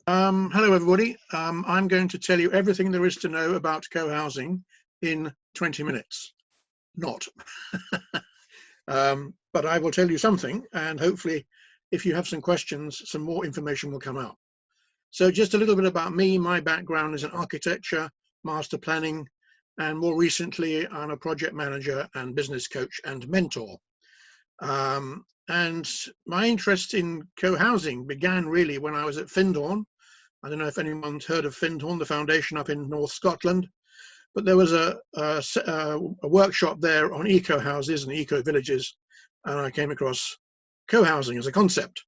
Hello, everybody. I'm going to tell you everything there is to know about co-housing in 20 minutes. Not. But I will tell you something, and hopefully, if you have some questions, some more information will come out. So just a little bit about me. My background is in architecture, master planning, and more recently, I'm a project manager and business coach and mentor. And my interest in co-housing began really when I was at Findhorn. I don't know if anyone's heard of Findhorn, the foundation up in North Scotland, but there was a workshop there on eco houses and eco villages, and I came across co-housing as a concept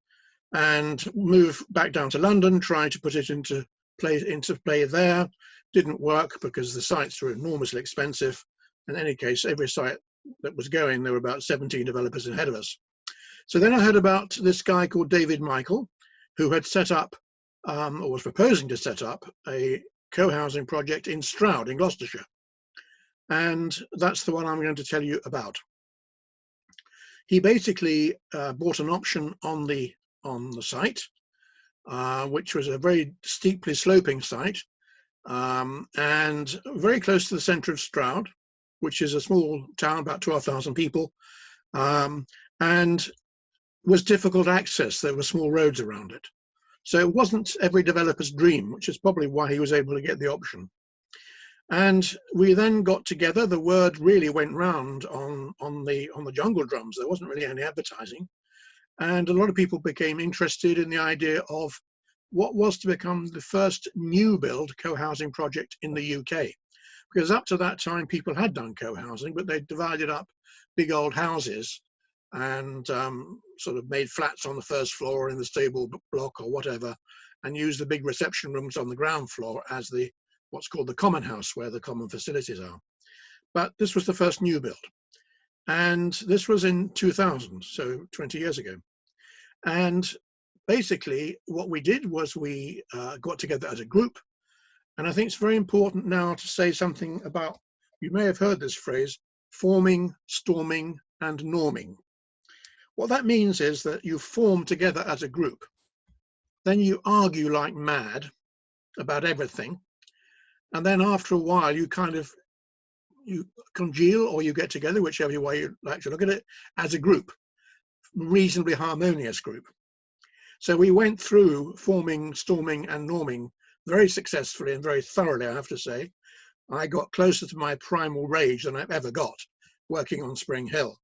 and moved back down to London, trying to put it into play there. Didn't work because the sites were enormously expensive. In any case, every site that was going, there were about 17 developers ahead of us. So then I heard about this guy called David Michael, who had set up or was proposing to set up a co-housing project in Stroud in Gloucestershire. And that's the one I'm going to tell you about. He basically bought an option on the site, which was a very steeply sloping site, and very close to the centre of Stroud, which is a small town, about 12,000 people, and was difficult access. There were small roads around it. So it wasn't every developer's dream, which is probably why he was able to get the option. And we then got together. The word really went round on the jungle drums. There wasn't really any advertising. And a lot of people became interested in the idea of what was to become the first new build co-housing project in the UK. Because up to that time, people had done co-housing, but they divided up big old houses and sort of made flats on the first floor in the stable block or whatever, and used the big reception rooms on the ground floor as the what's called the common house, where the common facilities are. But this was the first new build, and this was in 2000, so 20 years ago. And basically what we did was we got together as a group, and I think it's very important now to say something about, you may have heard this phrase, forming, storming, and norming. What that means is that you form together as a group, then you argue like mad about everything, and then after a while you congeal, or you get together, whichever way you like to look at it, as a group, reasonably harmonious group. So we went through forming, storming, and norming very successfully and very thoroughly, I have to say. I got closer to my primal rage than I've ever got working on Spring Hill.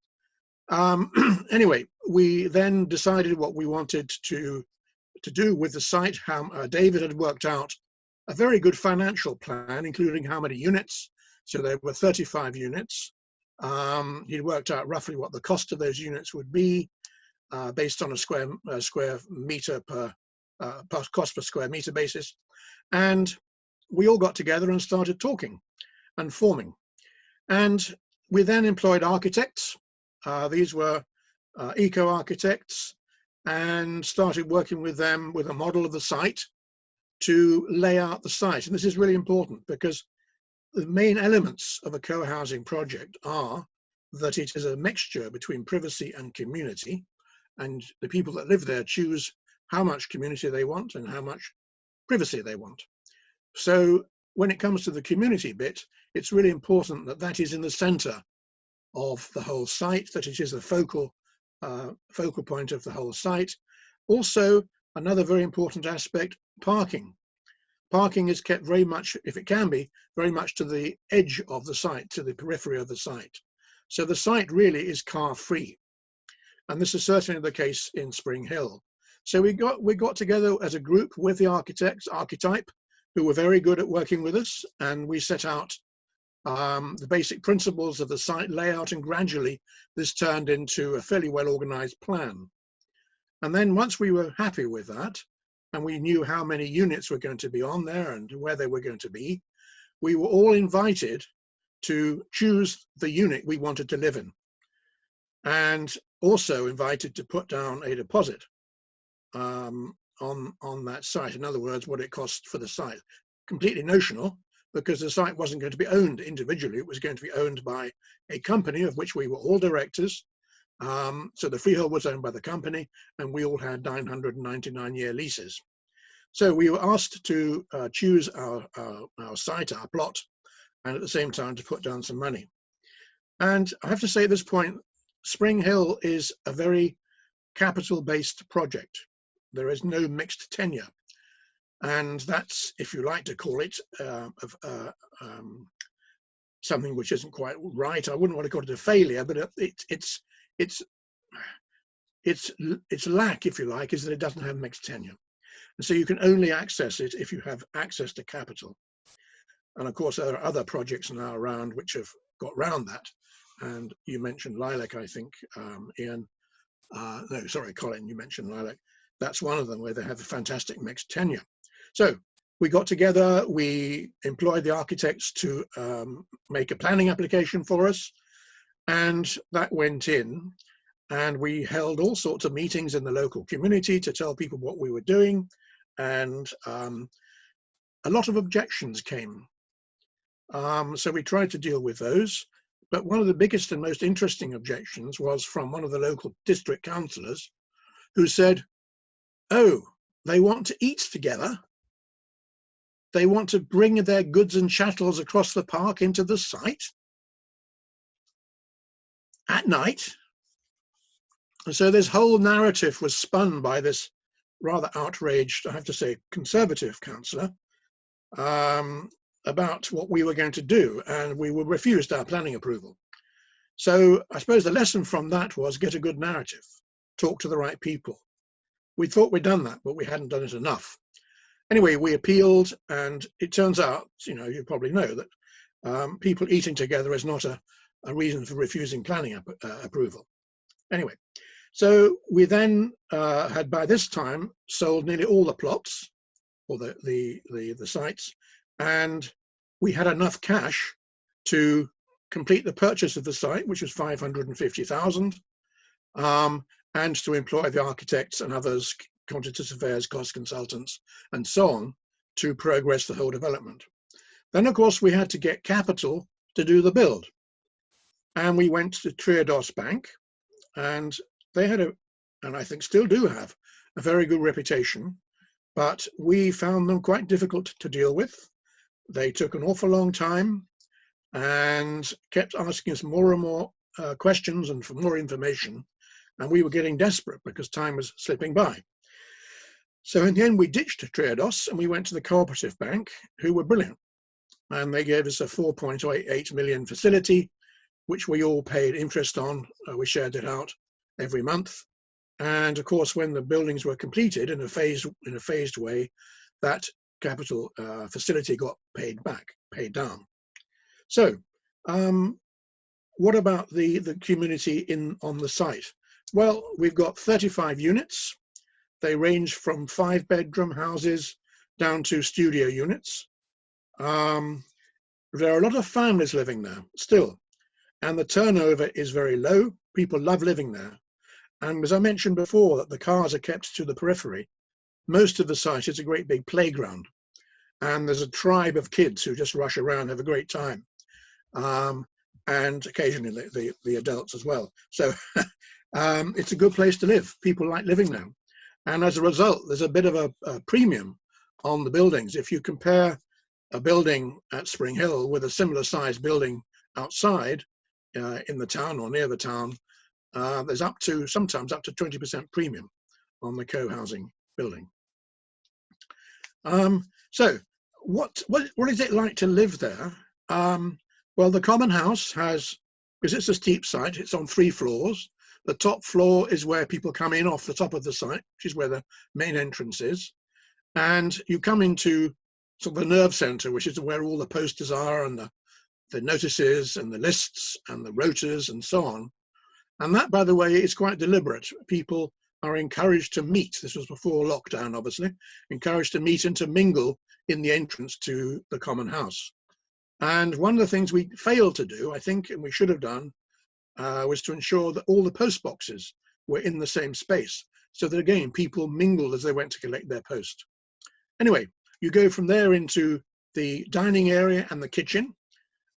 Anyway, we then decided what we wanted to do with the site. David had worked out a very good financial plan, including how many units. So there were 35 units. He'd worked out roughly what the cost of those units would be, based on a square meter per cost per square meter basis. And we all got together and started talking and forming. And we then employed architects. These were eco-architects, and started working with them with a model of the site to lay out the site. And this is really important, because the main elements of a co-housing project are that it is a mixture between privacy and community, and the people that live there choose how much community they want and how much privacy they want. So when it comes to the community bit, it's really important that that is in the center of the whole site, that it is the focal point of the whole site. Also, another very important aspect, parking. Parking is kept very much, if it can be, very much to the edge of the site, to the periphery of the site. So the site really is car free. And this is certainly the case in Spring Hill. So we got together as a group with the archetype, who were very good at working with us, and we set out the basic principles of the site layout, and gradually this turned into a fairly well organized plan. And then once we were happy with that, and we knew how many units were going to be on there and where they were going to be, we were all invited to choose the unit we wanted to live in, and also invited to put down a deposit on that site. In other words, what it cost for the site. Completely notional, because the site wasn't going to be owned individually. It was going to be owned by a company of which we were all directors. So the freehold was owned by the company, and we all had 999-year leases. So we were asked to choose our site, our plot, and at the same time to put down some money. And I have to say at this point, Spring Hill is a very capital-based project. There is no mixed tenure. And that's, if you like to call it, something which isn't quite right. I wouldn't want to call it a failure, but its lack, if you like, is that it doesn't have mixed tenure. And so you can only access it if you have access to capital. And of course, there are other projects now around which have got round that. And you mentioned Lilac, I think, Ian. No, sorry, Colin, you mentioned Lilac. That's one of them where they have a fantastic mixed tenure. So we got together, we employed the architects to make a planning application for us, and that went in, and we held all sorts of meetings in the local community to tell people what we were doing, and a lot of objections came. So we tried to deal with those, but one of the biggest and most interesting objections was from one of the local district councillors who said, oh, they want to eat together. They want to bring their goods and chattels across the park into the site at night. And so this whole narrative was spun by this rather outraged, I have to say, conservative councillor about what we were going to do, and we were refused our planning approval. So I suppose the lesson from that was get a good narrative, talk to the right people. We thought we'd done that, but we hadn't done it enough. Anyway, we appealed, and it turns out, you probably know that people eating together is not a reason for refusing planning approval. Anyway, so we then had by this time sold nearly all the plots, or the sites, and we had enough cash to complete the purchase of the site, which was 550,000, and to employ the architects and others, quantity surveyors, cost consultants, and so on, to progress the whole development. Then, of course, we had to get capital to do the build. And we went to Triodos Bank, and they had and I think still do have, a very good reputation, but we found them quite difficult to deal with. They took an awful long time and kept asking us more and more questions and for more information, and we were getting desperate because time was slipping by. So in the end, we ditched Triodos and we went to the Cooperative Bank, who were brilliant. And they gave us a 4.8 million facility, which we all paid interest on. We shared it out every month. And of course, when the buildings were completed in a phased way, that capital facility got paid down. So what about the community on the site? Well, we've got 35 units. They range from 5-bedroom houses down to studio units. There are a lot of families living there still, and the turnover is very low. People love living there. And as I mentioned before, that the cars are kept to the periphery. Most of the site is a great big playground, and there's a tribe of kids who just rush around, have a great time, and occasionally the adults as well. So it's a good place to live. People like living there. And as a result, there's a bit of a premium on the buildings. If you compare a building at Spring Hill with a similar sized building outside in the town or near the town, there's sometimes up to 20% premium on the co-housing building. So what is it like to live there? Well, the common house has, because it's a steep site, it's on 3 floors. The top floor is where people come in off the top of the site, which is where the main entrance is. And you come into sort of the nerve center, which is where all the posters are and the notices and the lists and the rotas and so on. And that, by the way, is quite deliberate. People are encouraged to meet. This was before lockdown, obviously, encouraged to meet and to mingle in the entrance to the common house. And one of the things we failed to do, I think, and we should have done, was to ensure that all the post boxes were in the same space, so that again people mingled as they went to collect their post. Anyway, you go from there into the dining area and the kitchen,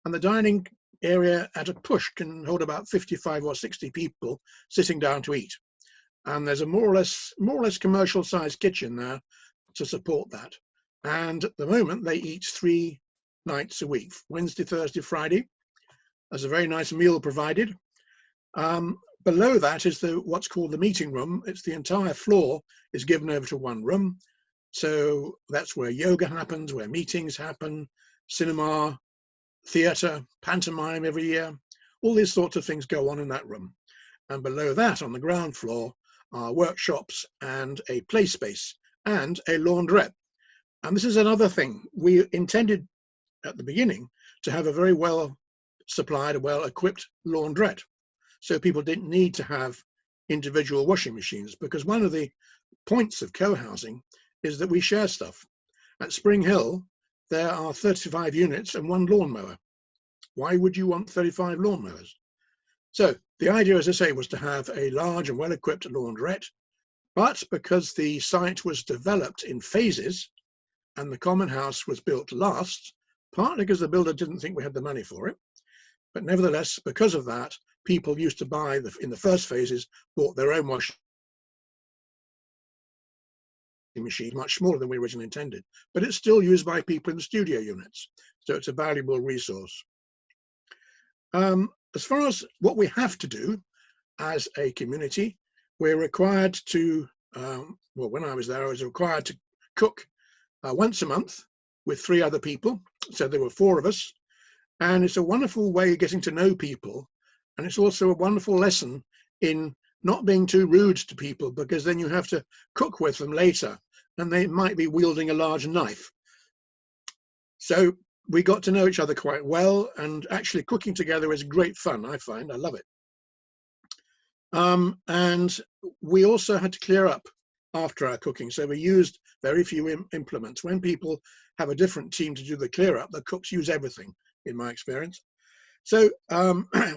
and the dining area at a push can hold about 55 or 60 people sitting down to eat. And there's a more or less commercial sized kitchen there to support that. And at the moment, they eat 3 nights a week, Wednesday, Thursday, Friday. There's a very nice meal provided. Below that is what's called the meeting room. It's the entire floor is given over to one room. So that's where yoga happens, where meetings happen, cinema, theatre, pantomime every year. All these sorts of things go on in that room. And below that, on the ground floor, are workshops and a play space and a laundrette. And this is another thing. We intended at the beginning to have a very well supplied, well equipped laundrette, so people didn't need to have individual washing machines, because one of the points of co-housing is that we share stuff. At Spring Hill, there are 35 units and 1 lawnmower. Why would you want 35 lawnmowers? So the idea, as I say, was to have a large and well-equipped laundrette, but because the site was developed in phases and the common house was built last, partly because the builder didn't think we had the money for it, but nevertheless, because of that, people used to buy, in the first phases, bought their own washing machine, much smaller than we originally intended, but it's still used by people in the studio units, so it's a valuable resource. As far as what we have to do as a community, we're required to, well, when I was there, I was required to cook once a month with 3 other people, so there were 4 of us, and it's a wonderful way of getting to know people, and it's also a wonderful lesson in not being too rude to people, because then you have to cook with them later and they might be wielding a large knife. So we got to know each other quite well, and actually cooking together is great fun, I find. I love it. And we also had to clear up after our cooking, so we used very few implements. When people have a different team to do the clear up, the cooks use everything, in my experience. So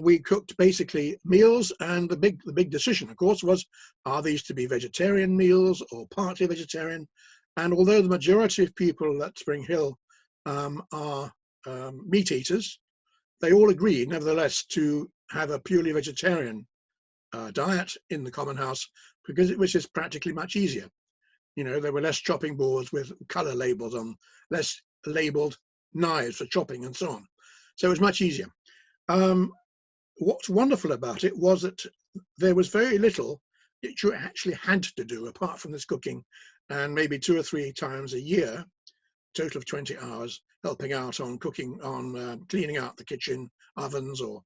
we cooked basically meals, and the big decision, of course, was, are these to be vegetarian meals or partly vegetarian? And although the majority of people at Spring Hill are meat eaters, they all agreed, nevertheless, to have a purely vegetarian diet in the common house, because it was just practically much easier. You know, there were less chopping boards with color labels on, less labeled knives for chopping and so on. So it was much easier. What's wonderful about it was that there was very little that you actually had to do apart from this cooking, and maybe 2 or 3 times a year, total of 20 hours, helping out on cooking, on cleaning out the kitchen ovens, or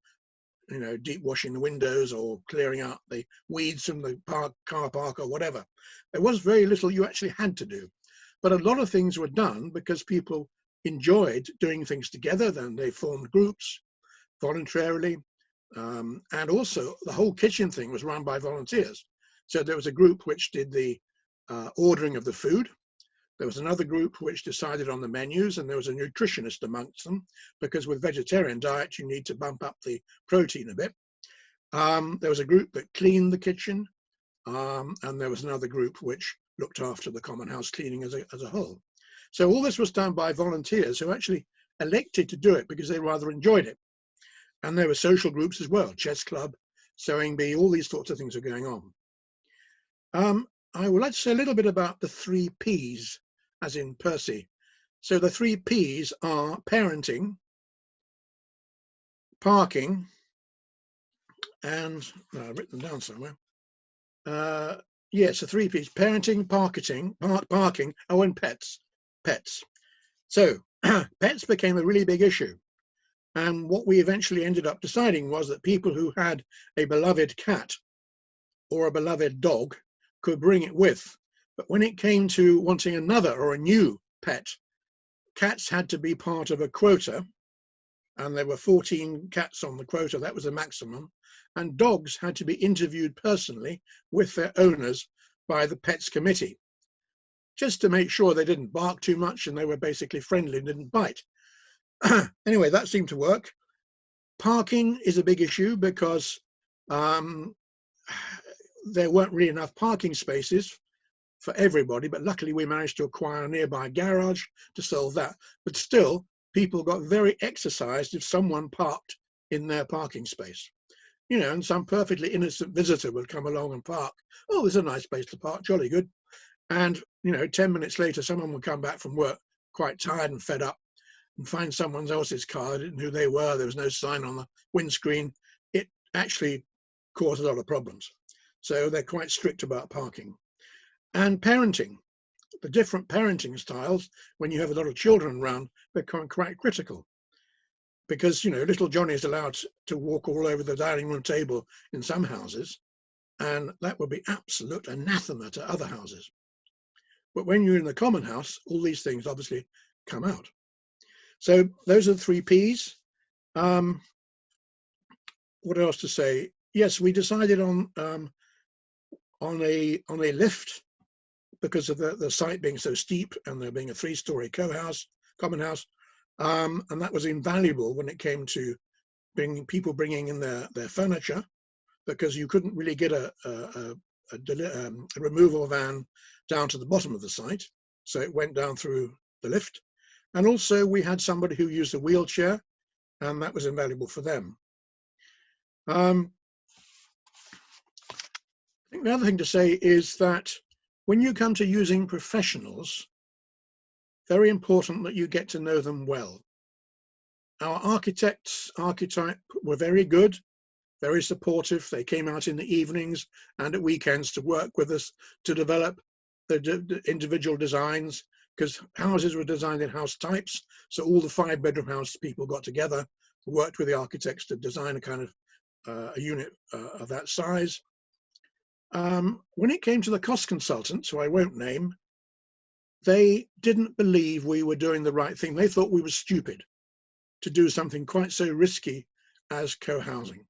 deep washing the windows, or clearing out the weeds from the car park or whatever. There was very little you actually had to do, but a lot of things were done because people enjoyed doing things together. Then they formed groups voluntarily, and also the whole kitchen thing was run by volunteers. So there was a group which did the ordering of the food. There was another group which decided on the menus, and there was a nutritionist amongst them, because with vegetarian diet you need to bump up the protein a bit. There was a group that cleaned the kitchen, and there was another group which looked after the common house cleaning as a whole. So all this was done by volunteers who actually elected to do it because they rather enjoyed it. And there were social groups as well, chess club, sewing bee, all these sorts of things are going on. I would like to say a little bit about the 3 Ps, as in Percy. So the 3 Ps are parenting, parking, and I've written them down somewhere. Yes, the 3 Ps: parenting, parking, oh, and pets. So pets became a really big issue. And what we eventually ended up deciding was that people who had a beloved cat or a beloved dog could bring it with. But when it came to wanting another or a new pet, cats had to be part of a quota, and there were 14 cats on the quota. That was the maximum. And dogs had to be interviewed personally with their owners by the pets committee, just to make sure they didn't bark too much and they were basically friendly and didn't bite. Anyway, that seemed to work. Parking is a big issue because there weren't really enough parking spaces for everybody, but luckily we managed to acquire a nearby garage to solve that. But still, people got very exercised if someone parked in their parking space. And some perfectly innocent visitor would come along and park. Oh, there's a nice place to park, jolly good. And you know, 10 minutes later, someone would come back from work quite tired and fed up and find someone else's car. They didn't know who they were. There was no sign on the windscreen. It actually caused a lot of problems. So they're quite strict about parking. And parenting, the different parenting styles, when you have a lot of children around, become quite critical. Because, you know, little Johnny is allowed to walk all over the dining room table in some houses, and that would be absolute anathema to other houses. But when you're in the common house, all these things obviously come out. So those are the 3 Ps. What else to say? Yes, we decided on a lift because of the site being so steep and there being a 3-story common house, and that was invaluable when it came to bringing in their furniture, because you couldn't really get a removal van down to the bottom of the site, so it went down through the lift. And also we had somebody who used a wheelchair, and that was invaluable for them. I think the other thing to say is that when you come to using professionals, very important that you get to know them well. Our architect were very good, very supportive. They came out in the evenings and at weekends to work with us to develop the individual designs, because houses were designed in house types. So all the 5-bedroom house people got together, worked with the architects to design a kind of a unit of that size. When it came to the cost consultants, who I won't name, they didn't believe we were doing the right thing. They thought we were stupid to do something quite so risky as co-housing.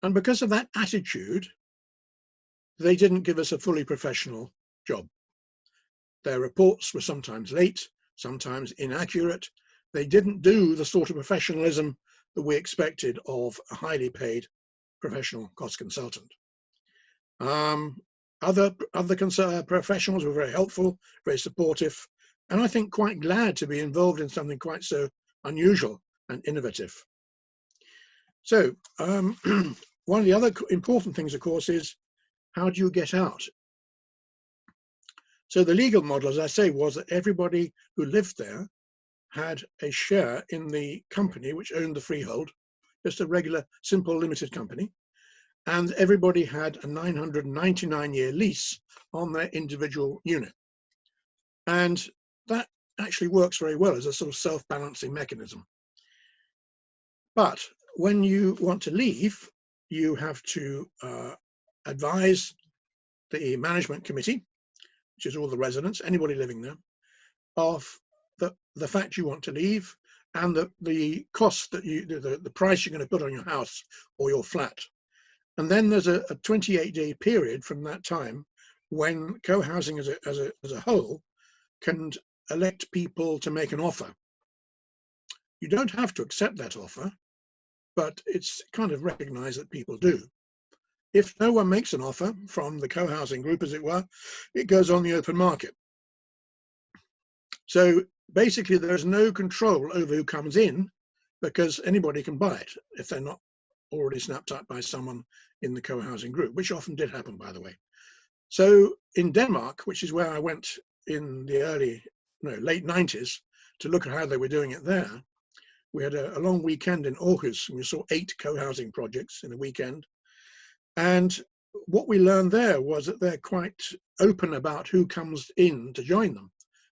And because of that attitude, they didn't give us a fully professional job. Their reports were sometimes late, sometimes inaccurate. They didn't do the sort of professionalism that we expected of a highly paid professional cost consultant. Other professionals were very helpful, very supportive, and I think quite glad to be involved in something quite so unusual and innovative. So one of the other important things, of course, is how do you get out? So the legal model, as I say, was that everybody who lived there had a share in the company which owned the freehold, just a regular, simple, limited company. And everybody had a 999-year lease on their individual unit. And that actually works very well as a sort of self-balancing mechanism. But when you want to leave, you have to advise the management committee, which is all the residents, anybody living there, of the fact you want to leave and the cost that the price you're going to put on your house or your flat. And then there's a 28-day period from that time when co-housing as a whole can elect people to make an offer. You don't have to accept that offer, but it's kind of recognized that people do. If no one makes an offer from the co-housing group, as it were, it goes on the open market. So basically there's no control over who comes in, because anybody can buy it if they're not already snapped up by someone in the co-housing group, which often did happen, by the way. So in Denmark, which is where I went in the late 90s to look at how they were doing it there, we had a long weekend in Aarhus, and we saw 8 co-housing projects in a weekend. And what we learned there was that they're quite open about who comes in to join them.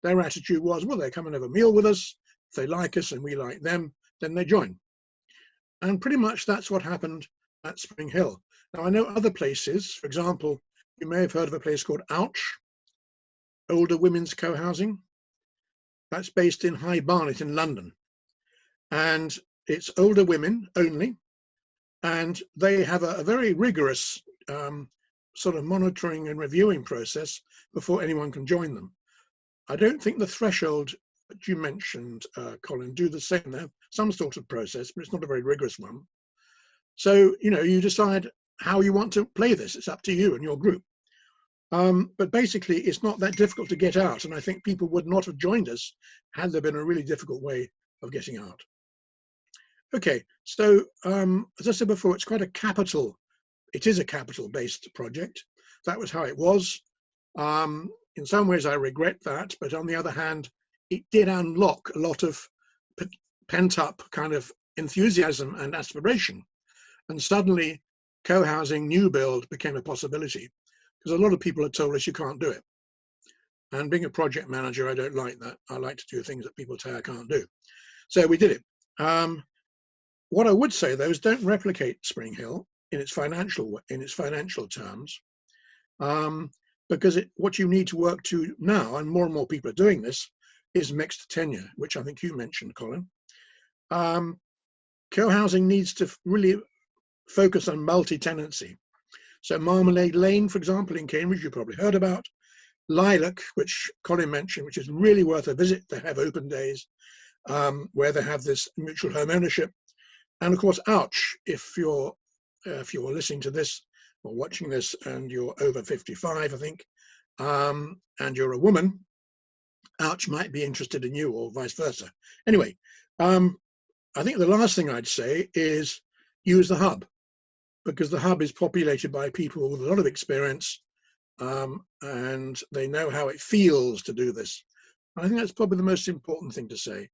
Their attitude was, well, they come and have a meal with us. If they like us and we like them, then they join. And pretty much that's what happened at Spring Hill. Now, I know other places, for example, you may have heard of a place called Ouch, Older Women's Co-housing. That's based in High Barnet in London. And it's older women only. And they have a very rigorous sort of monitoring and reviewing process before anyone can join them. I don't think the threshold that you mentioned, Colin, do the same. They have some sort of process, but it's not a very rigorous one. So, you know, you decide how you want to play this. It's up to you and your group. But basically, it's not that difficult to get out. And I think people would not have joined us had there been a really difficult way of getting out. Okay, so as I said before, it's quite a capital. It is a capital-based project. That was how it was. in some ways I regret that, but on the other hand, it did unlock a lot of pent up kind of enthusiasm and aspiration. And suddenly co-housing new build became a possibility, because a lot of people had told us you can't do it. And being a project manager, I don't like that. I like to do things that people say I can't do. So we did it. What I would say though is don't replicate Spring Hill in its financial terms, because what you need to work to now, and more people are doing this, is mixed tenure, which I think you mentioned, Colin. Co-housing needs to really focus on multi-tenancy. So Marmalade Lane, for example, in Cambridge, you probably heard about. Lilac, which Colin mentioned, which is really worth a visit. They have open days where they have this mutual home ownership. And of course, Ouch, if you're listening to this or watching this and you're over 55, I think, and you're a woman, Ouch might be interested in you, or vice versa. Anyway, I think the last thing I'd say is use the hub, because the hub is populated by people with a lot of experience, and they know how it feels to do this. I think that's probably the most important thing to say.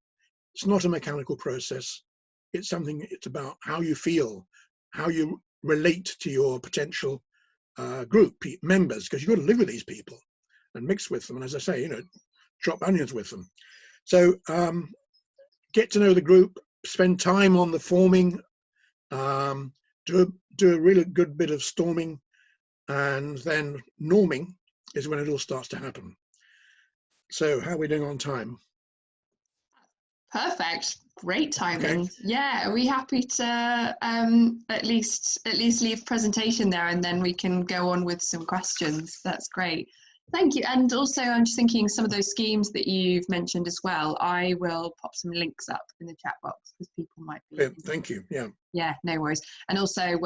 It's not a mechanical process. It's about how you feel, how you relate to your potential group members, because you've got to live with these people and mix with them. And as I say, chop onions with them. So get to know the group, spend time on the forming, do a really good bit of storming, and then norming is when it all starts to happen. So how are we doing on time? Perfect. Great timing. Okay. Yeah, are we happy to at least leave presentation there, and then we can go on with some questions? That's great. Thank you. And also, I'm just thinking some of those schemes that you've mentioned as well, I will pop some links up in the chat box because people might be. Thank you. Yeah. Yeah, no worries. And also,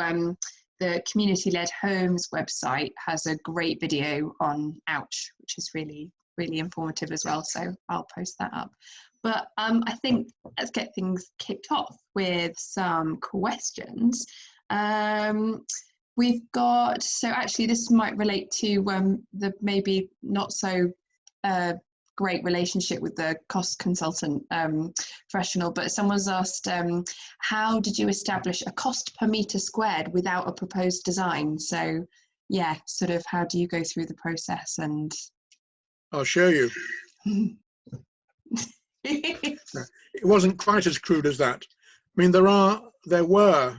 the Community-Led Homes website has a great video on Ouch, which is really, really informative as well. So I'll post that up. But I think let's get things kicked off with some questions. We've got, so actually this might relate to the maybe not so great relationship with the cost consultant professional, but someone's asked, how did you establish a cost per meter squared without a proposed design? So yeah, sort of how do you go through the process? And I'll show you. It wasn't quite as crude as that. I mean, there were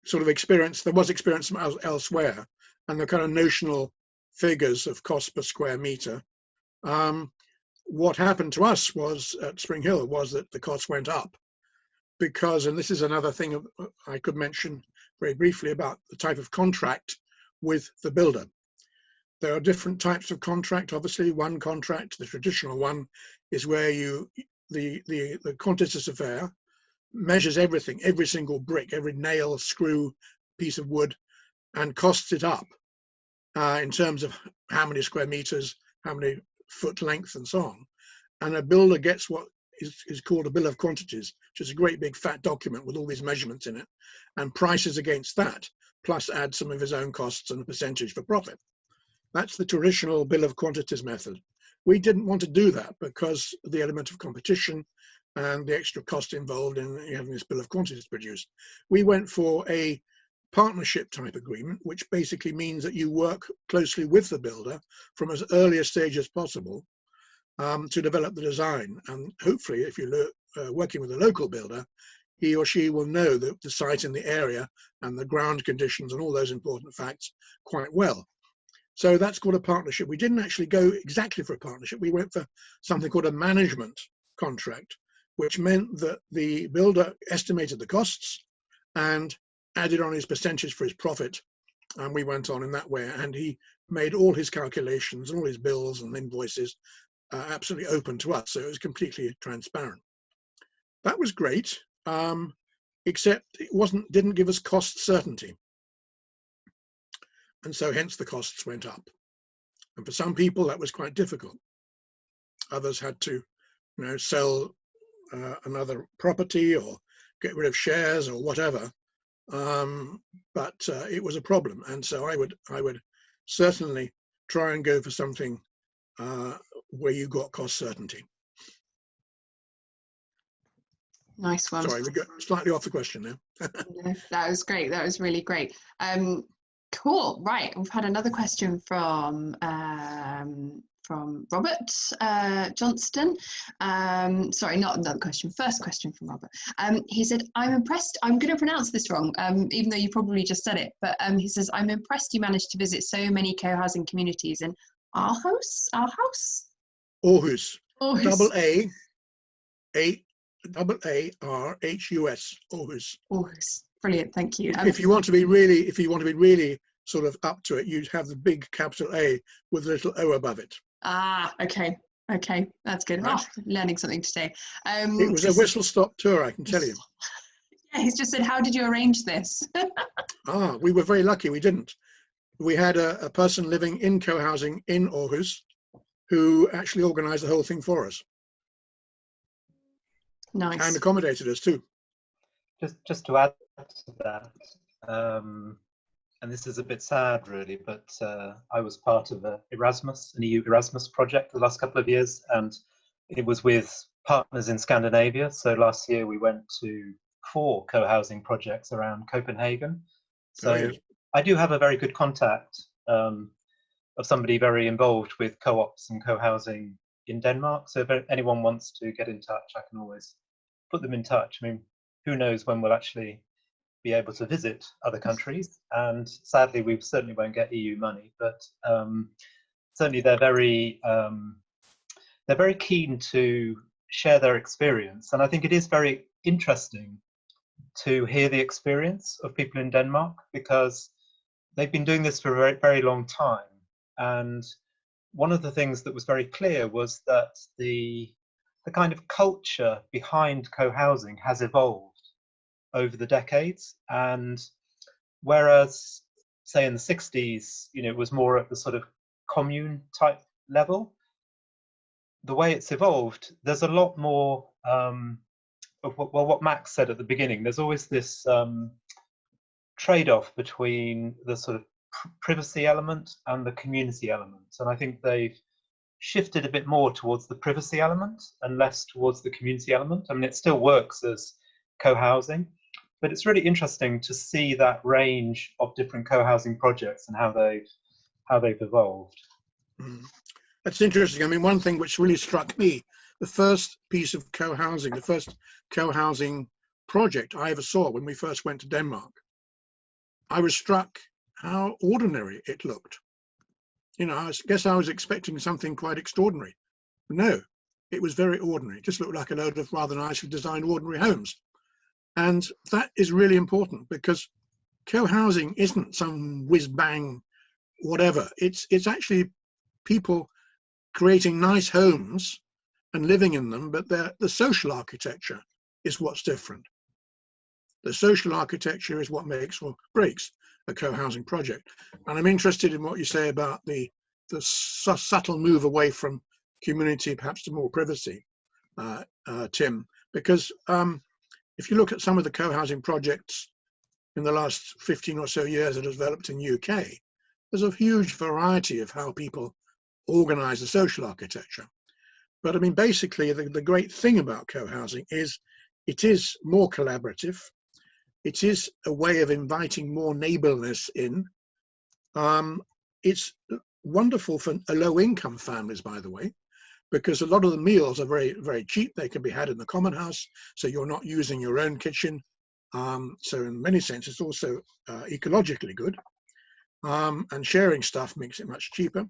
sort of experience elsewhere, and the kind of notional figures of cost per square meter. What happened to us was at Spring Hill was that the costs went up because, and this is another thing I could mention very briefly about the type of contract with the builder. There are different types of contract. Obviously, one contract, the traditional one, is where the quantitative affair measures everything, every single brick, every nail, screw, piece of wood, and costs it up in terms of how many square meters, how many foot length, and so on. And a builder gets what is called a bill of quantities, which is a great big fat document with all these measurements in it, and prices against that, plus adds some of his own costs and a percentage for profit. That's the traditional bill of quantities method. We didn't want to do that because of the element of competition and the extra cost involved in having this bill of quantities produced. We went for a partnership type agreement, which basically means that you work closely with the builder from as early a stage as possible to develop the design. And hopefully, if you're working with a local builder, he or she will know the site in the area and the ground conditions and all those important facts quite well. So that's called a partnership. We didn't actually go exactly for a partnership. We went for something called a management contract, which meant that the builder estimated the costs and added on his percentage for his profit. And we went on in that way. And he made all his calculations and all his bills and invoices absolutely open to us. So it was completely transparent. That was great, except it didn't give us cost certainty. And so hence the costs went up. And for some people that was quite difficult. Others had to, sell another property or get rid of shares or whatever. But it was a problem. And so I would certainly try and go for something where you got cost certainty. Nice one. Sorry, we got slightly off the question there. No, that was great. That was really great. Cool. Right. We've had another question from Robert Johnston. Sorry, not another question. First question from Robert. He said, "I'm impressed." I'm going to pronounce this wrong, even though you probably just said it. But he says, "I'm impressed you managed to visit so many co-housing communities in Aarhus. Aarhus. Aarhus. Aarhus. Aarhus. Aarhus. Brilliant. Thank you. If you want to be really sort of up to it, you'd have the big capital A with a little O above it. Ah, okay. Okay, that's good. Right. Oh, learning something today. It was a whistle-stop tour, I can tell you. Yeah, he's just said, "How did you arrange this?" We were very lucky. We didn't. We had a person living in co-housing in Aarhus who actually organised the whole thing for us. Nice. And accommodated us too. Just to add to that, and this is a bit sad really, but I was part of an EU Erasmus project the last couple of years, and it was with partners in Scandinavia. So last year we went to 4 co-housing projects around Copenhagen. So yes. I do have a very good contact of somebody very involved with co-ops and co-housing in Denmark. So if anyone wants to get in touch, I can always put them in touch. I mean, who knows when we'll actually be able to visit other countries, and sadly we certainly won't get EU money, but certainly they're very keen to share their experience. And I think it is very interesting to hear the experience of people in Denmark, because they've been doing this for a very, very long time. And one of the things that was very clear was that the kind of culture behind co-housing has evolved over the decades. And whereas, say in the 60s, it was more at the sort of commune type level, the way it's evolved, there's a lot more of what Max said at the beginning. There's always this trade-off between the sort of privacy element and the community element. And I think they've shifted a bit more towards the privacy element and less towards the community element. I mean, it still works as co-housing, but it's really interesting to see that range of different co-housing projects and how they've evolved. That's interesting. I mean, one thing which really struck me, the first piece of co-housing, the first co-housing project I ever saw when we first went to Denmark, I was struck how ordinary it looked. I guess I was expecting something quite extraordinary. No, it was very ordinary. It just looked like a load of rather nicely designed ordinary homes. And that is really important, because co-housing isn't some whiz-bang whatever. It's actually people creating nice homes and living in them, but the social architecture is what's different. The social architecture is what makes or breaks a co-housing project. And I'm interested in what you say about the subtle move away from community, perhaps to more privacy, Tim, because if you look at some of the co-housing projects in the last 15 or so years that have developed in the UK, there's a huge variety of how people organize the social architecture. But I mean, basically, the great thing about co-housing is it is more collaborative. It is a way of inviting more neighborliness in. It's wonderful for low-income families, by the way, because a lot of the meals are very, very cheap. They can be had in the common house, so you're not using your own kitchen. So in many senses, it's also ecologically good. And sharing stuff makes it much cheaper.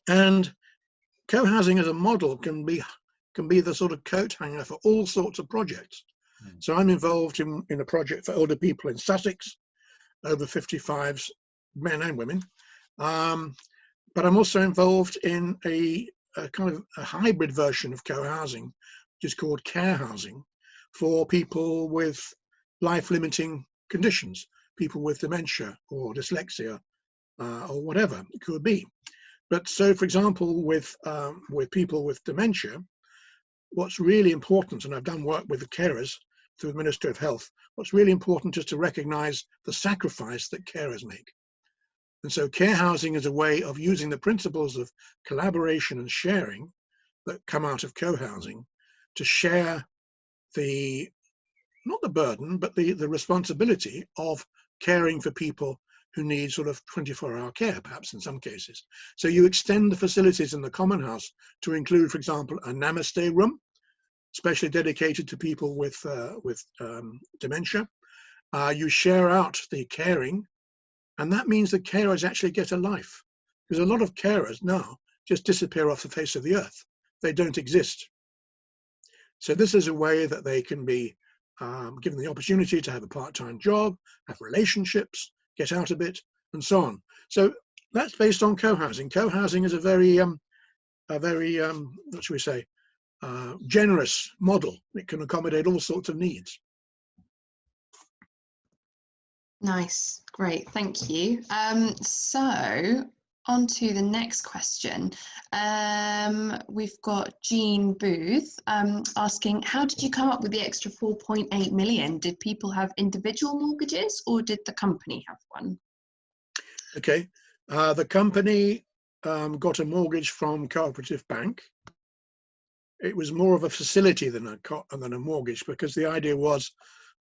And co-housing as a model can be the sort of coat hanger for all sorts of projects. So I'm involved in a project for older people in Sussex, over 55s, men and women. But I'm also involved in a kind of a hybrid version of co-housing, which is called care housing, for people with life-limiting conditions, people with dementia or dyslexia or whatever it could be. But so, for example, with people with dementia, what's really important, and I've done work with the carers through the Ministry of Health, what's really important is to recognize the sacrifice that carers make. And so care housing is a way of using the principles of collaboration and sharing that come out of co-housing to share the, not the burden, but the responsibility of caring for people who need sort of 24-hour care, perhaps in some cases. So you extend the facilities in the common house to include, for example, a namaste room, specially dedicated to people with dementia. You share out the caring, and that means that carers actually get a life, because a lot of carers now just disappear off the face of the earth. They don't exist. So this is a way that they can be given the opportunity to have a part-time job, have relationships, get out a bit, and so on. So that's based on co-housing. Co-housing is a very what should we say, generous model. It can accommodate all sorts of needs. Nice, great, thank you. So on to the next question. We've got Jean Booth asking, how did you come up with the extra 4.8 million? Did people have individual mortgages or did the company have one? Okay, the company got a mortgage from Cooperative Bank. It was more of a facility than a mortgage, because the idea was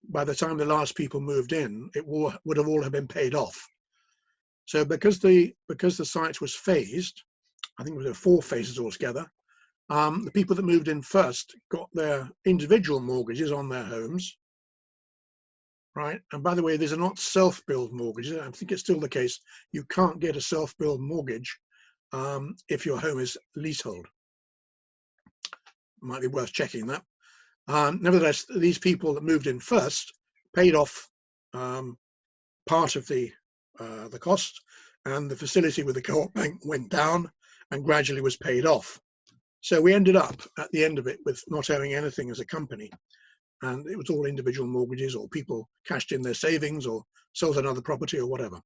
by the time the last people moved in, it would have all been paid off. So because the site was phased, I think there were 4 phases altogether, the people that moved in first got their individual mortgages on their homes, right? And by the way, these are not self-build mortgages. I think it's still the case. You can't get a self-build mortgage if your home is leasehold. Might be worth checking that. Nevertheless, these people that moved in first paid off part of the cost, and the facility with the Co-op Bank went down and gradually was paid off. So we ended up at the end of it with not owing anything as a company, and it was all individual mortgages, or people cashed in their savings or sold another property or whatever.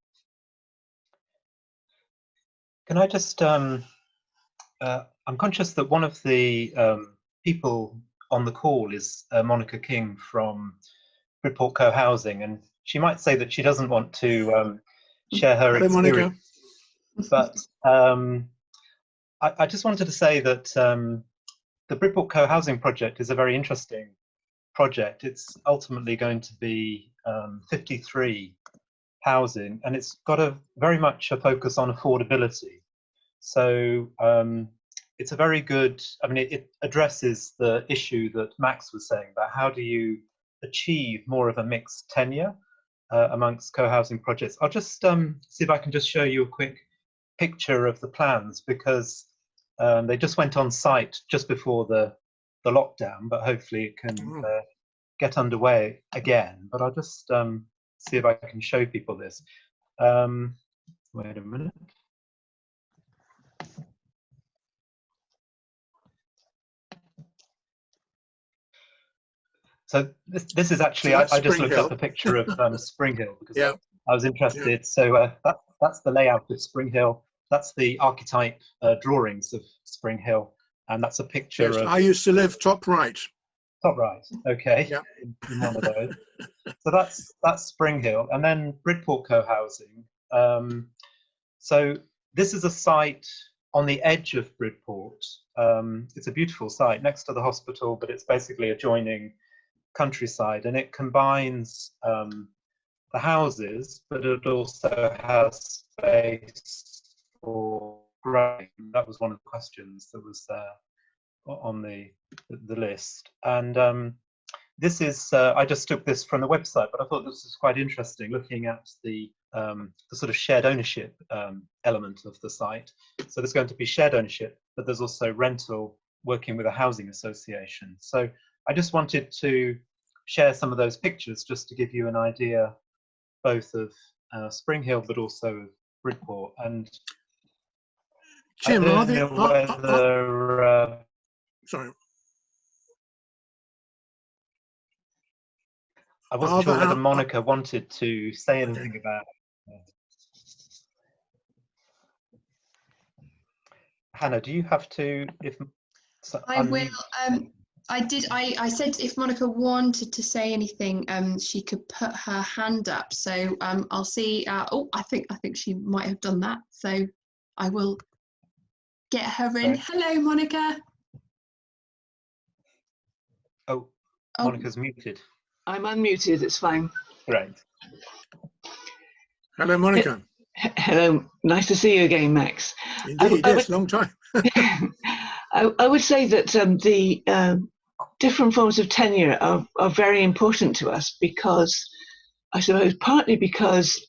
Can I just, I'm conscious that one of the people on the call is Monica King from Bridport Co-Housing, and she might say that she doesn't want to share her Hello, experience. Monica. But I just wanted to say that the Bridport Co-Housing project is a very interesting project. It's ultimately going to be 53 housing, and it's got a very much a focus on affordability. So it's a very good, I mean, it addresses the issue that Max was saying about how do you achieve more of a mixed tenure amongst co-housing projects. I'll just see if I can just show you a quick picture of the plans, because they just went on site just before the lockdown, but hopefully it can get underway again. But I'll just see if I can show people this. Wait a minute. So this is actually, So I just looked up a picture of Spring Hill because yeah. I was interested. Yeah. So that's the layout of Spring Hill. That's the archetype drawings of Spring Hill, and that's a picture of. I used to live top right. Top right. Okay. Yeah. In one of those. So that's Spring Hill, and then Bridport Co-Housing. So this is a site on the edge of Bridport. It's a beautiful site next to the hospital, but it's basically adjoining countryside, and it combines the houses, but it also has space for growing. That was one of the questions that was on the list. And this is, I just took this from the website, but I thought this was quite interesting, looking at the sort of shared ownership element of the site. So there's going to be shared ownership, but there's also rental, working with a housing association. So I just wanted to share some of those pictures just to give you an idea both of Spring Hill, but also of Bridport. And Jim, I don't know whether sorry. I wasn't sure whether Monica wanted to say anything about it. Hannah, do you have to? I will. I said if Monica wanted to say anything, she could put her hand up. So I'll see. Oh, I think she might have done that. So I will get her in. Sorry. Hello, Monica. Oh, Monica's muted. I'm unmuted. It's fine. Great. Hello, Monica. Hello. Nice to see you again, Max. Indeed, yes, long time. I would say that the different forms of tenure are very important to us because, I suppose, partly because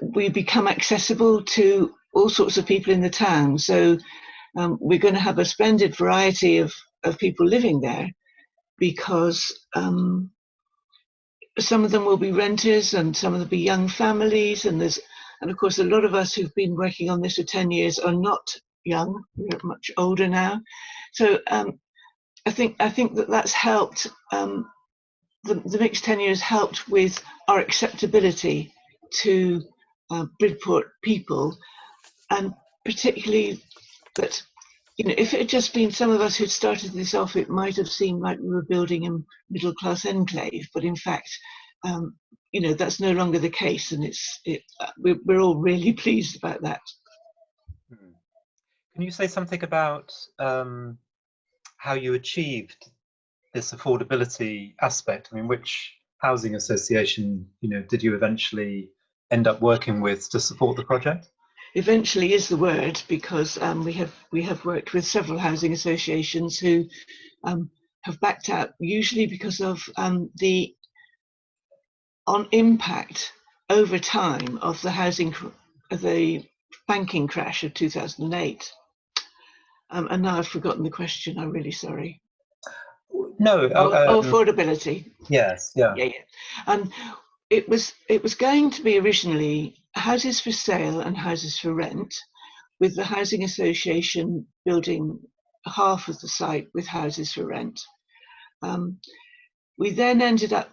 we become accessible to all sorts of people in the town. So we're going to have a splendid variety of people living there because some of them will be renters and some of them will be young families, and of course a lot of us who've been working on this for 10 years are not young, we're much older now. So I think that's helped. The mixed tenure has helped with our acceptability to Bridport people, and particularly that, you know, if it had just been some of us who'd started this off, it might have seemed like we were building a middle class enclave, but in fact, you know, that's no longer the case, and we're all really pleased about that. Can you say something about how you achieved this affordability aspect? I mean, which housing association, you know, did you eventually end up working with to support the project? Eventually is the word, because we have worked with several housing associations who have backed out, usually because of the impact over time of the banking crash of 2008. And now I've forgotten the question. I'm really sorry. No. Affordability. Yes. Yeah. Yeah. And it was going to be originally houses for sale and houses for rent, with the housing association building half of the site with houses for rent. We then ended up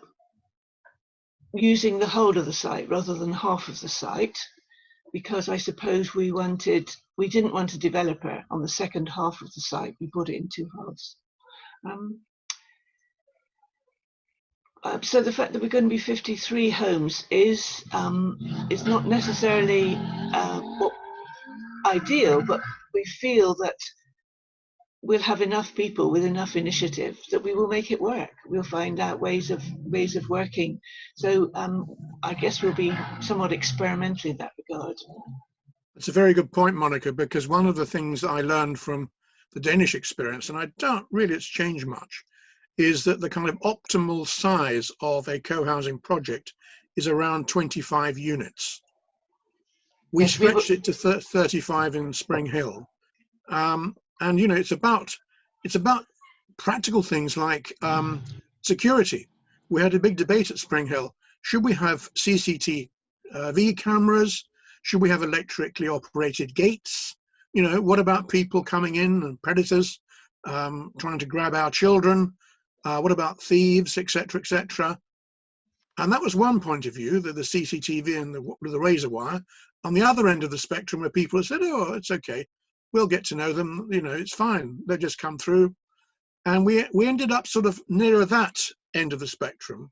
using the whole of the site rather than half of the site, because I suppose we didn't want a developer on the second half of the site. We bought it in two halves. So the fact that we're going to be 53 homes is not necessarily ideal, but we feel that we'll have enough people with enough initiative that we will make it work. We'll find out ways of working. So I guess we'll be somewhat experimental in that regard. It's a very good point, Monica, because one of the things I learned from the Danish experience, and I doubt really it's changed much, is that the kind of optimal size of a co-housing project is around 25 units. We stretched it to 35 in Spring Hill. And you know, it's about practical things like security. We had a big debate at Spring Hill. Should we have CCTV cameras? Should we have electrically operated gates? You know, what about people coming in and predators trying to grab our children? What about thieves, etc., etc.? And that was one point of view, that the CCTV and the razor wire. On the other end of the spectrum, where people have said, "Oh, it's okay, we'll get to know them. You know, it's fine. They'll just come through." And we ended up sort of nearer that end of the spectrum.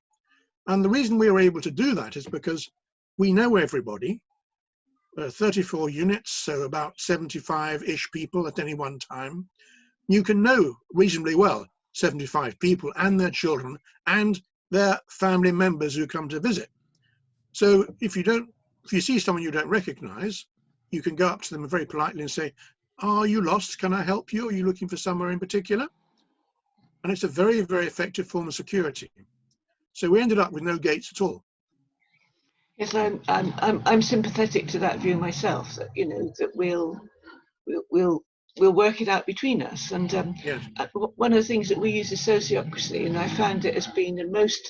And the reason we were able to do that is because we know everybody. 34 units, so about 75-ish people at any one time. You can know reasonably well 75 people and their children and their family members who come to visit. So if you see someone you don't recognize, you can go up to them very politely and say, "Are you lost? Can I help you? Are you looking for somewhere in particular?" And it's a very, very effective form of security. So we ended up with no gates at all. Yes, I'm sympathetic to that view myself. That, you know, that we'll work it out between us. And Yes. One of the things that we use is sociocracy, and I found it has been the most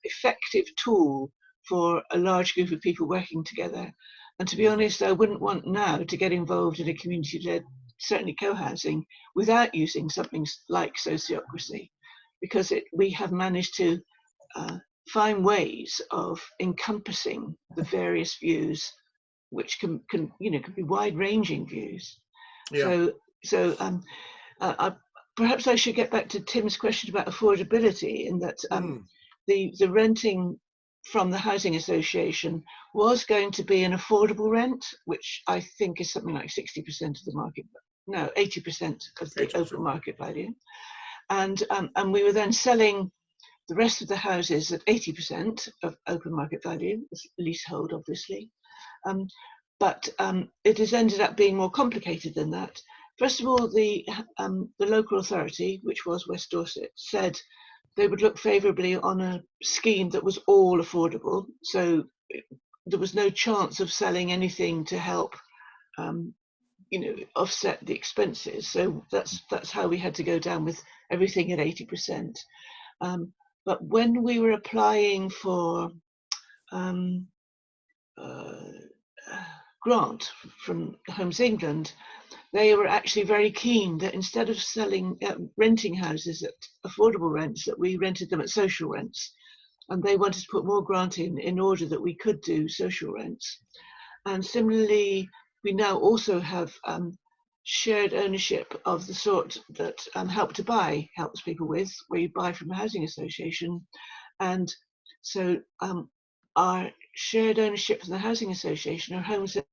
effective tool for a large group of people working together. And to be honest, I wouldn't want now to get involved in a community-led, certainly co-housing, without using something like sociocracy, because we have managed to find ways of encompassing the various views, which can be wide-ranging views. Yeah. So perhaps I should get back to Tim's question about affordability, in that the renting from the housing association was going to be an affordable rent, which I think is something like 60% of the market, no, 80% of the open market value. And we were then selling the rest of the houses at 80% of open market value, leasehold, obviously. But it has ended up being more complicated than that. First of all, the local authority, which was West Dorset, said they would look favourably on a scheme that was all affordable. So there was no chance of selling anything to help, offset the expenses. So that's how we had to go down with everything at 80%. But when we were applying for grant from Homes England, they were actually very keen that instead of renting houses at affordable rents, that we rented them at social rents. And they wanted to put more grant in order that we could do social rents. And similarly, we now also have shared ownership of the sort that Help to Buy helps people with, where you buy from a housing association. And so our shared ownership from the housing association are homes that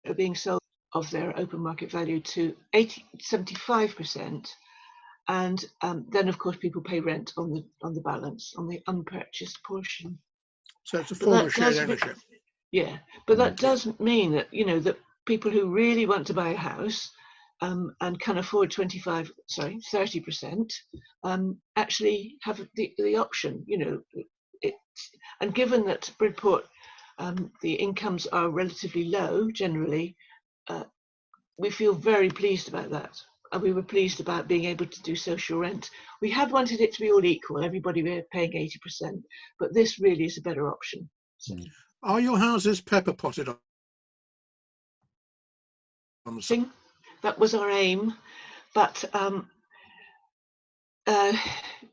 are being sold of their open market value to 75%. And then, of course, people pay rent on the balance, on the unpurchased portion. So it's a form of shared ownership. Yeah, but that does mean that, that people who really want to buy a house and can afford 30%, actually have the option, and given that Bridport, the incomes are relatively low generally, we feel very pleased about that. And we were pleased about being able to do social rent. We had wanted it to be all equal, everybody were paying 80%, but this really is a better option. So. Are your houses pepper potted on the side? That was our aim, but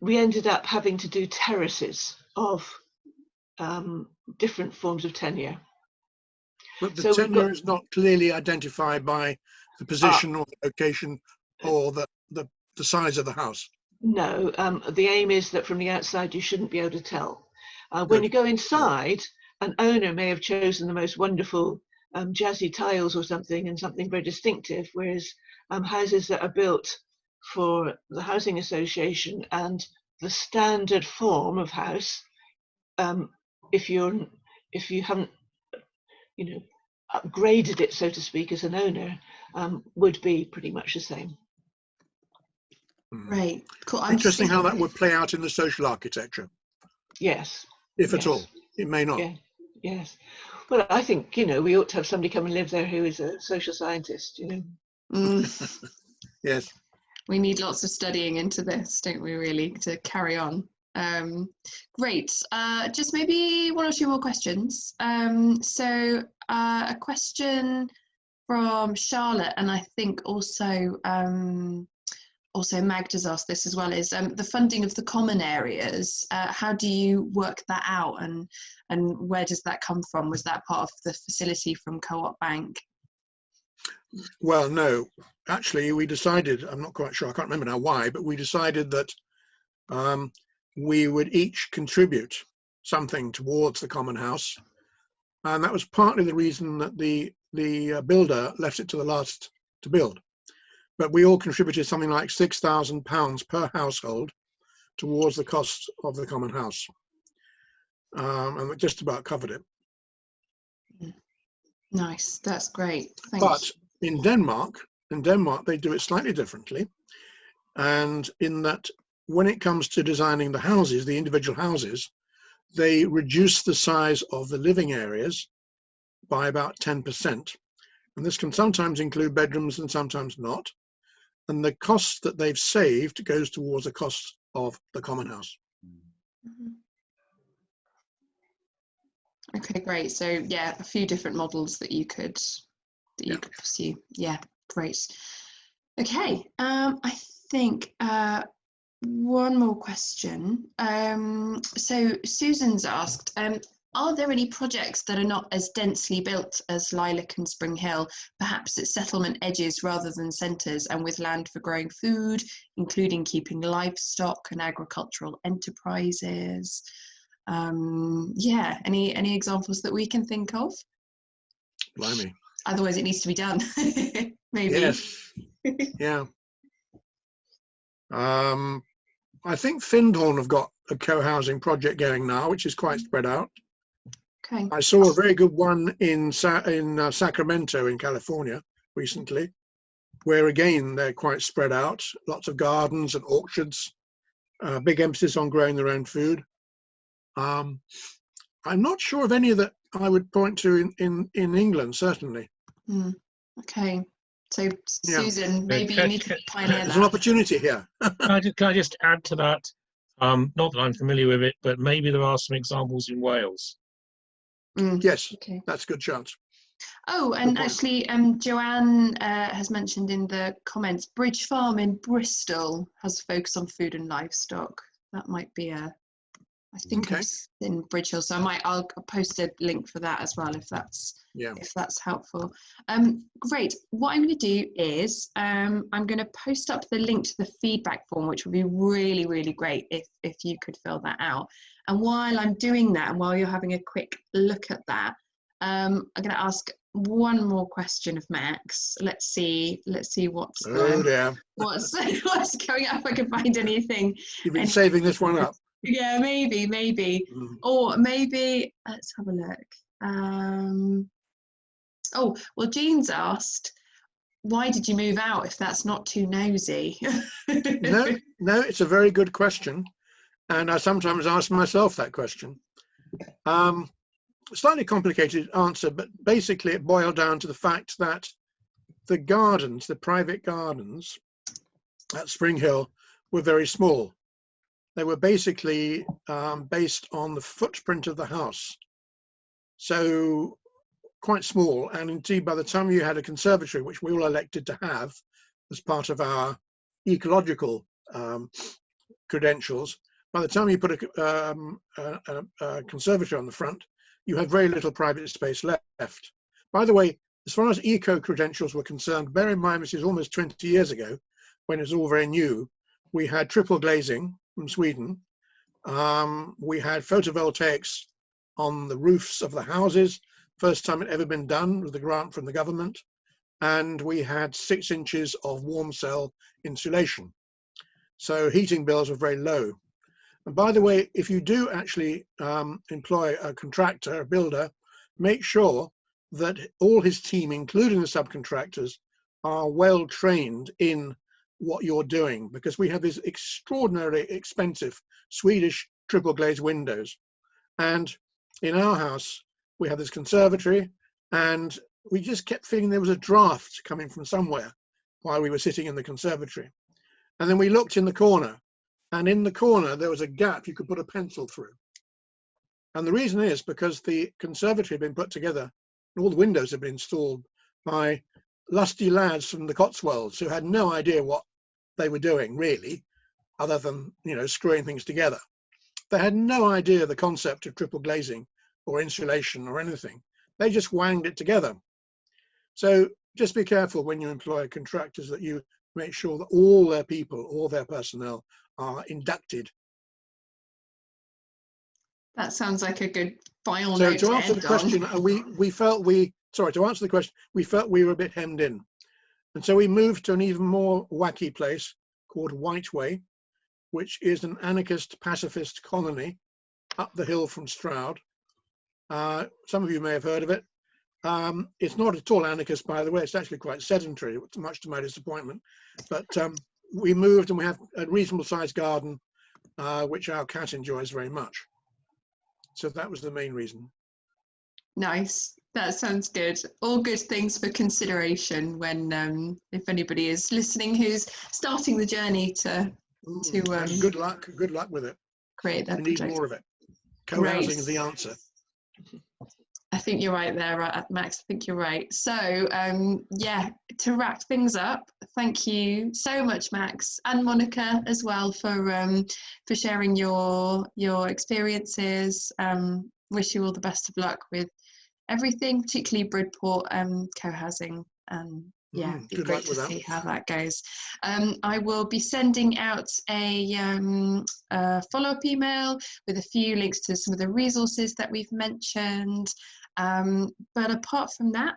we ended up having to do terraces of different forms of tenure. But the tenure is not clearly identified by the position or the location or the size of the house. No, the aim is that from the outside you shouldn't be able to tell. When you go inside, an owner may have chosen the most wonderful jazzy tiles or something, and something very distinctive, whereas houses that are built for the housing association and the standard form of house, if you haven't upgraded it, so to speak, as an owner, would be pretty much the same. Right, cool. Interesting how that would play out in the social architecture. Yes. If at all. It may not. Yeah. Yes. Well, I think, we ought to have somebody come and live there who is a social scientist, Yes. We need lots of studying into this, don't we, really, to carry on. Great. Just maybe one or two more questions. So a question from Charlotte, and I think also Magda's asked this as well, is the funding of the common areas. How do you work that out, and where does that come from? Was that part of the facility from Co-op Bank? Well, no. Actually, we decided, I'm not quite sure, I can't remember now why, but we decided that we would each contribute something towards the common house. And that was partly the reason that the builder left it to the last to build. But we all contributed something like £6,000 per household towards the cost of the common house. And it just about covered it. Nice, that's great. Thanks. But in Denmark, they do it slightly differently. And in that, when it comes to designing the houses, the individual houses, they reduce the size of the living areas by about 10%. And this can sometimes include bedrooms and sometimes not. And the cost that they've saved goes towards the cost of the common house. Mm-hmm. Okay, great. So yeah, a few different models that you could pursue. Yeah, great. Okay, I think one more question. So Susan's asked, are there any projects that are not as densely built as Lilac and Spring Hill, perhaps at settlement edges rather than centres, and with land for growing food, including keeping livestock and agricultural enterprises? Yeah, any examples that we can think of? Blimey. Otherwise it needs to be done. Maybe. Yes. Yeah. I think Findhorn have got a co-housing project going now, which is quite spread out. Okay. I saw a very good one in Sacramento in California recently, where again they're quite spread out, lots of gardens and orchards, big emphasis on growing their own food. I'm not sure of any that I would point to in England, certainly. Okay. So Yeah. Susan, maybe you need to pioneer There's an that. opportunity here. Can I just add to that? Not that I'm familiar with it, but maybe there are some examples in Wales. Yes, Okay. that's a good chance. Oh, and actually, Joanne has mentioned in the comments, Bridge Farm in Bristol has a focus on food and livestock. That might be I think Okay. I've seen Bridge Hill, so I'll post a link for that as well if that's helpful. Great. What I'm going to do is I'm going to post up the link to the feedback form, which would be really, really great if you could fill that out. And while I'm doing that, and while you're having a quick look at that, I'm going to ask one more question of Max. Let's see what's what's going up. If I can find anything. You've been saving this one up. Yeah, maybe. Or maybe, let's have a look. Oh, well, Jean's asked, why did you move out if that's not too nosy? No, it's a very good question. And I sometimes ask myself that question. Slightly complicated answer, but basically it boiled down to the fact that the gardens, the private gardens at Spring Hill, were very small. They were basically based on the footprint of the house. So quite small. And indeed, by the time you had a conservatory, which we all elected to have as part of our ecological credentials, by the time you put a conservatory on the front, you had very little private space left. By the way, as far as eco credentials were concerned, bear in mind this is almost 20 years ago, when it was all very new. We had triple glazing from Sweden. We had photovoltaics on the roofs of the houses, first time it ever been done with a grant from the government. And we had 6 inches of warm cell insulation. So heating bills were very low. And by the way, if you do actually employ a contractor, a builder, make sure that all his team, including the subcontractors, are well trained in what you're doing, because we have these extraordinarily expensive Swedish triple glazed windows. And in our house, we have this conservatory, and we just kept feeling there was a draft coming from somewhere while we were sitting in the conservatory. And then we looked in the corner, and in the corner there was a gap you could put a pencil through. And the reason is because the conservatory had been put together, and all the windows had been installed by lusty lads from the Cotswolds who had no idea what they were doing really, other than, you know, screwing things together. They had no idea the concept of triple glazing or insulation or anything. They just wanged it together. So just be careful when you employ contractors that you make sure that all their people, all their personnel are inducted. That sounds like a good final So note to answer the question, to answer the question, we felt we were a bit hemmed in. And so we moved to an even more wacky place called Whiteway, which is an anarchist pacifist colony up the hill from Stroud. Some of you may have heard of it. It's not at all anarchist, by the way. It's actually quite sedentary, much to my disappointment. But we moved, and we have a reasonable sized garden, which our cat enjoys very much. So that was the main reason. Nice. That sounds good. All good things for consideration when, if anybody is listening who's starting the journey to and good luck with it. Create that we project. Need more of it. Co-housing is the answer. I think you're right there, Max. I think you're right. So yeah, to wrap things up, thank you so much, Max, and Monica as well for sharing your experiences. wish you all the best of luck with everything, particularly Bridport co-housing. Yeah, it'd be good great luck to with that. see how that goes. I will be sending out a follow-up email with a few links to some of the resources that we've mentioned. But apart from that,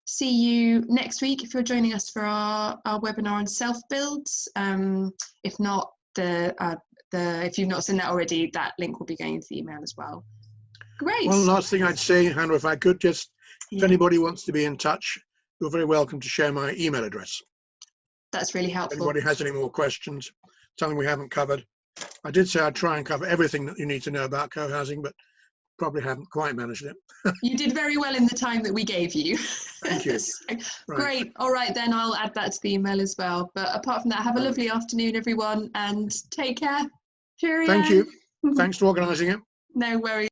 see you next week if you're joining us for our webinar on self-builds. If not, if you've not seen that already, that link will be going into the email as well. Great. One last thing I'd say, Hannah, if I could just, if anybody wants to be in touch, you're very welcome to share my email address. That's really If helpful. anybody has any more questions, something we haven't covered. I did say I'd try and cover everything that you need to know about co-housing, but probably haven't quite managed it. You did very well in the time that we gave you. Thank you. So, Right. great. All right, then I'll add that to the email as well. But apart from that, have a lovely afternoon, everyone, and take care. Cheerio. Thank you. Thanks for organising it. No worries.